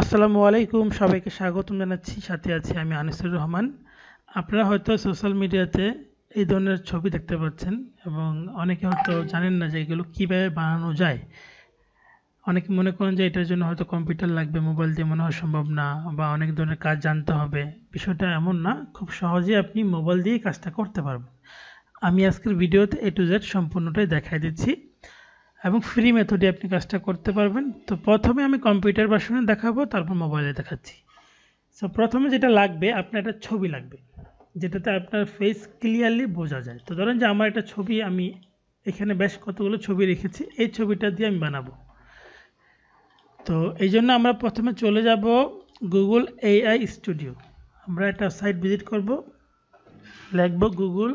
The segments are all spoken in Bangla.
আসসালামু আলাইকুম, সবাইকে স্বাগতম জানাচ্ছি। সাথে আছি আমি আনিসুর রহমান। আপনারা হয়তো সোশ্যাল মিডিয়াতে এই ধরনের ছবি দেখতে পাচ্ছেন এবং অনেকে হয়তো জানেন না যে এগুলো কীভাবে বানানো যায়। অনেকে মনে করেন যে এটার জন্য হয়তো কম্পিউটার লাগবে, মোবাইল দিয়ে মনে হয় সম্ভব না, বা অনেক ধরনের কাজ জানতে হবে। বিষয়টা এমন না, খুব সহজেই আপনি মোবাইল দিয়েই কাজটা করতে পারবেন। আমি আজকের ভিডিওতে A to Z সম্পূর্ণটাই দেখাই দিচ্ছি এবং ফ্রি মেথডে আপনি কাজটা করতে পারবেন। তো প্রথমে আমি কম্পিউটার ভার্সনে দেখাবো, তারপর মোবাইলে দেখাচ্ছি। সো প্রথমে যেটা লাগবে, আপনার একটা ছবি লাগবে যেটাতে আপনার ফেস ক্লিয়ারলি বোঝা যায়। তো ধরেন যে আমার একটা ছবি, আমি এখানে বেশ কতগুলো ছবি রেখেছি, এই ছবিটা দিয়ে আমি বানাবো। তো এই জন্য আমরা প্রথমে চলে যাব গুগল AI স্টুডিও। আমরা একটা সাইট ভিজিট করব, লিখব গুগল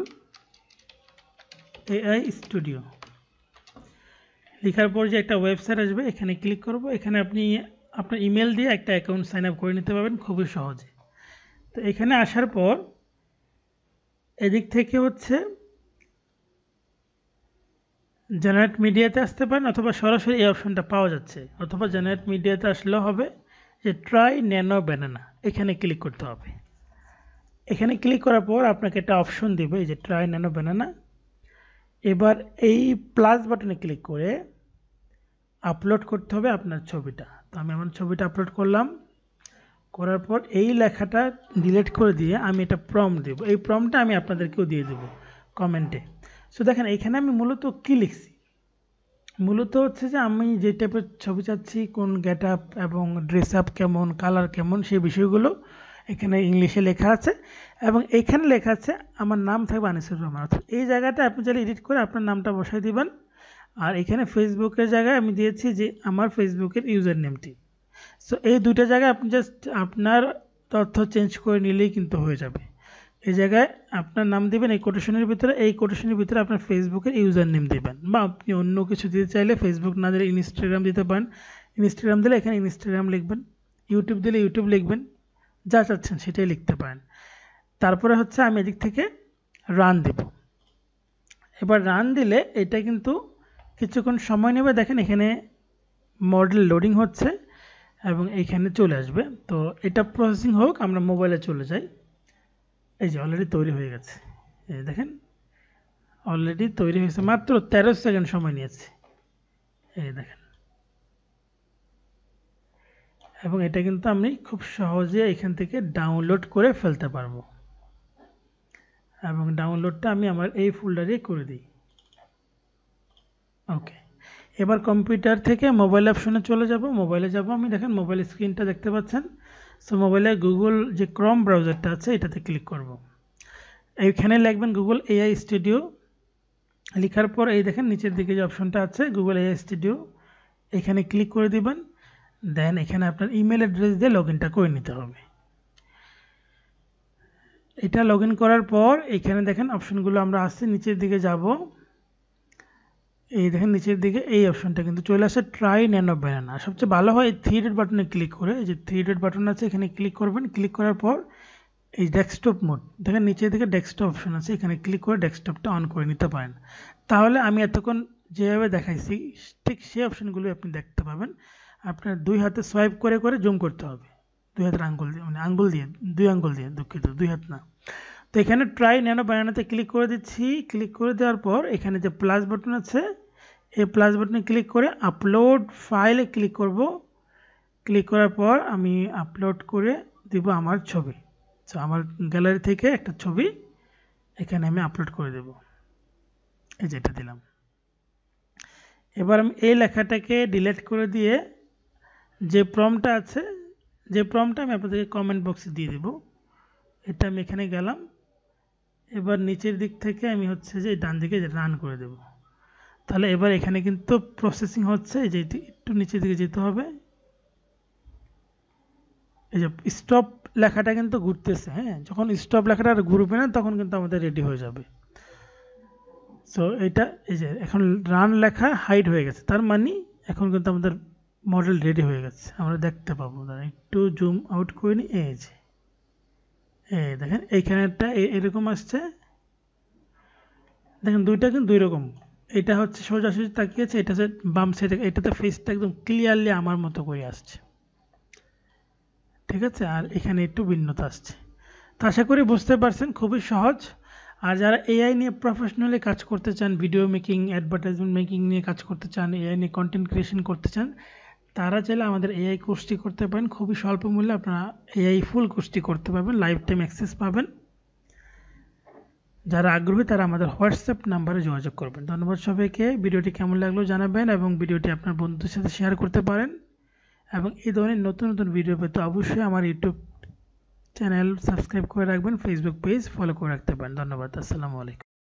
AI স্টুডিও। লেখার পর যে একটা ওয়েবসাইট আসবে, এখানে ক্লিক করব। এখানে আপনি আপনার ইমেল দিয়ে একটা অ্যাকাউন্ট সাইন আপ করে নিতে পারবেন খুবই সহজে। তো এখানে আসার পর এদিক থেকে হচ্ছে জেনারেট মিডিয়াতে আসতে পারেন, অথবা সরাসরি এই অপশনটা পাওয়া যাচ্ছে, অথবা জেনারেট মিডিয়াতে আসলেও হবে। যে ট্রাই ন্যানো ব্যানানা, এখানে ক্লিক করতে হবে। এখানে ক্লিক করার পর আপনাকে একটা অপশন দেবে, এই যে ট্রাই ন্যানো ব্যানানা। এবার এই প্লাস বাটনে ক্লিক করে আপলোড করতে হবে আপনার ছবিটা। তো আমি আমার ছবিটা আপলোড করলাম। করার পর এই লেখাটা ডিলিট করে দিয়ে আমি এটা প্রম্পট দেব। এই প্রম্পটটা আমি আপনাদেরকেও দিয়ে দেব কমেন্টে। সো দেখেন এখানে আমি মূলত কী লিখছি, মূলত হচ্ছে যে আমি যে টাইপের ছবি চাচ্ছি, কোন গেট আপ এবং ড্রেস আপ কেমন, কালার কেমন, সেই বিষয়গুলো এখানে ইংলিশে লেখা আছে। এবং এখানে লেখা আছে আমার নাম থাকবে আনিসুর রহমান। অর্থাৎ এই জায়গাটা আপনি চাইলে এডিট করে আপনার নামটা বসাই দিবেন। আর এখানে ফেসবুকের জায়গায় আমি দিয়েছি যে আমার ফেসবুকের ইউজার নেমটি। সো এই দুইটা জায়গায় আপনি জাস্ট আপনার তথ্য চেঞ্জ করে নিলেই কিন্তু হয়ে যাবে। এই জায়গায় আপনার নাম দিবেন এই কোটেশনের ভিতরে, এই কোটেশনের ভিতরে আপনার ফেসবুকের ইউজার নেম দিবেন, বা আপনি অন্য কিছু দিতে চাইলে ফেসবুক না দিলে ইনস্টাগ্রাম দিতে পারেন। ইনস্টাগ্রাম দিলে এখানে ইনস্টাগ্রাম লিখবেন, ইউটিউব দিলে ইউটিউব লিখবেন, যা চাচ্ছেন সেটাই লিখতে পারেন। তারপরে হচ্ছে আমি এদিক থেকে রান দেব। এবার রান দিলে এটা কিন্তু কিছুক্ষণ সময় নেবে। দেখেন এখানে মডেল লোডিং হচ্ছে এবং এইখানে চলে আসবে। তো এটা প্রসেসিং হোক, আমরা মোবাইলে চলে যাই। এই যে অলরেডি তৈরি হয়ে গেছে, এই দেখেন অলরেডি তৈরি হয়েছে, মাত্র 13 সেকেন্ড সময় নিয়েছে, এই দেখেন। এবং এটা কিন্তু আমি খুব সহজে এখান থেকে ডাউনলোড করে ফেলতে পারবো। এবং ডাউনলোডটা আমি আমার এই ফোল্ডারে করে দিই। ওকে, এবার কম্পিউটার থেকে মোবাইল অপশনে চলে যাব। মোবাইলে যাব আমি, দেখেন মোবাইল স্ক্রিনটা দেখতে পাচ্ছেন। সো মোবাইলে গুগল যে ক্রোম ব্রাউজারটা আছে এটাতে ক্লিক করব। এইখানে লিখবেন গুগল AI স্টুডিও। লেখার পর এই দেখেন নিচের দিকে যে অপশনটা আছে গুগল AI স্টুডিও, এখানে ক্লিক করে দিবেন। দেন এখানে আপনার ইমেল অ্যাড্রেস দিয়ে লগ ইনটা করে নিতে হবে। এটা লগ ইন করার পর এখানে দেখেন অপশনগুলো আমরা আসছে নিচের দিকে যাব। এই দেখেন নিচের দিকে এই অপশনটা কিন্তু চলে আসে, ট্রাই ন্যানো ব্যানানা। সবচেয়ে ভালো হয় এই থ্রি ডট বাটনে ক্লিক করে, এই যে থ্রি ডট বাটন আছে এখানে ক্লিক করবেন। ক্লিক করার পর এই ডেস্কটপ মোড, দেখেন নিচের দিকে ডেস্কটপ অপশন আছে, এখানে ক্লিক করে ডেস্কটপটা অন করে নিতে পারেন। তাহলে আমি এতক্ষণ যেভাবে দেখাইছি ঠিক সেই অপশনগুলো আপনি দেখতে পাবেন। আপনার দুই হাতে সোয়াইপ করে করে জুম করতে হবে, দুই হাতের আঙ্গুল দিয়ে, মানে আঙ্গুল দিয়ে, দুই আঙ্গুল দিয়ে, দুঃখিত, দুই হাত না। তো এখানে ট্রাই ন্যানো ব্যানানাতে ক্লিক করে দিচ্ছি। ক্লিক করে দেওয়ার পর এখানে যে প্লাস বাটন আছে, এই প্লাস বাটনে ক্লিক করে আপলোড ফাইলে ক্লিক করব। ক্লিক করার পর আমি আপলোড করে দিব আমার ছবি। তো আমার গ্যালারি থেকে একটা ছবি এখানে আমি আপলোড করে দেব, এই যেটা দিলাম। এবার আমি এই লেখাটাকে ডিলিট করে দিয়ে যে প্রম্পটটা আছে, যে প্রম্পটটা আমি আপনাদেরকে কমেন্ট বক্সে দিয়ে দেব, এটা আমি এখানে গেলাম। এবার নিচের দিক থেকে আমি হচ্ছে যে ডান দিকে রান করে দেব। তাহলে এবার এখানে কিন্তু প্রসেসিং হচ্ছে, যে একটু নিচের দিকে যেতে হবে। এই যে স্টপ লেখাটা কিন্তু ঘুরতেছে, হ্যাঁ, যখন স্টপ লেখাটা আর ঘুরবে না তখন কিন্তু আমাদের রেডি হয়ে যাবে। সো এটা এই যে এখন রান লেখা হাইড হয়ে গেছে, তার মানে এখন কিন্তু আমাদের মডেল রেডি হয়ে গেছে, আমরা দেখতে পাবো। একটু জুম আউট করে নিই, এই যে এই দেখেন এইখানেরটা এরকম আসছে। দেখেন দুইটা কিন্তু দুই রকম, এটা হচ্ছে সোজাসুজি তাকিয়েছে, এটা হচ্ছে বাম সাইডে, এটাতে ফেসটা একদম ক্লিয়ারলি আমার মতো করে আসছে। ঠিক আছে, আর এখানে একটু ভিন্নতা আসছে। তো আশা করি বুঝতে পারছেন, খুবই সহজ। আর যারা এআই নিয়ে প্রফেশনালি কাজ করতে চান, ভিডিও মেকিং, অ্যাডভার্টাইজমেন্ট মেকিং নিয়ে কাজ করতে চান, এআই নিয়ে কন্টেন্ট ক্রিয়েশন করতে চান, তারা চাইলে আমাদের এআই কোর্সটি করতে পারেন। খুবই স্বল্প মূল্যে আপনারা এআই ফুল কোর্সটি করতে পারবেন, লাইফ টাইম অ্যাক্সেস পাবেন। যারা আগ্রহী তারা আমাদের হোয়াটসঅ্যাপ নাম্বারে যোগাযোগ করবেন। ধন্যবাদ সবাইকে। ভিডিওটি কেমন লাগলো জানাবেন এবং ভিডিওটি আপনার বন্ধুদের সাথে শেয়ার করতে পারেন। এবং এই ধরনের নতুন নতুন ভিডিও পেতে অবশ্যই আমার ইউটিউব চ্যানেল সাবস্ক্রাইব করে রাখবেন, ফেসবুক পেজ ফলো করে রাখতে পারেন। ধন্যবাদ। আসসালামু আলাইকুম।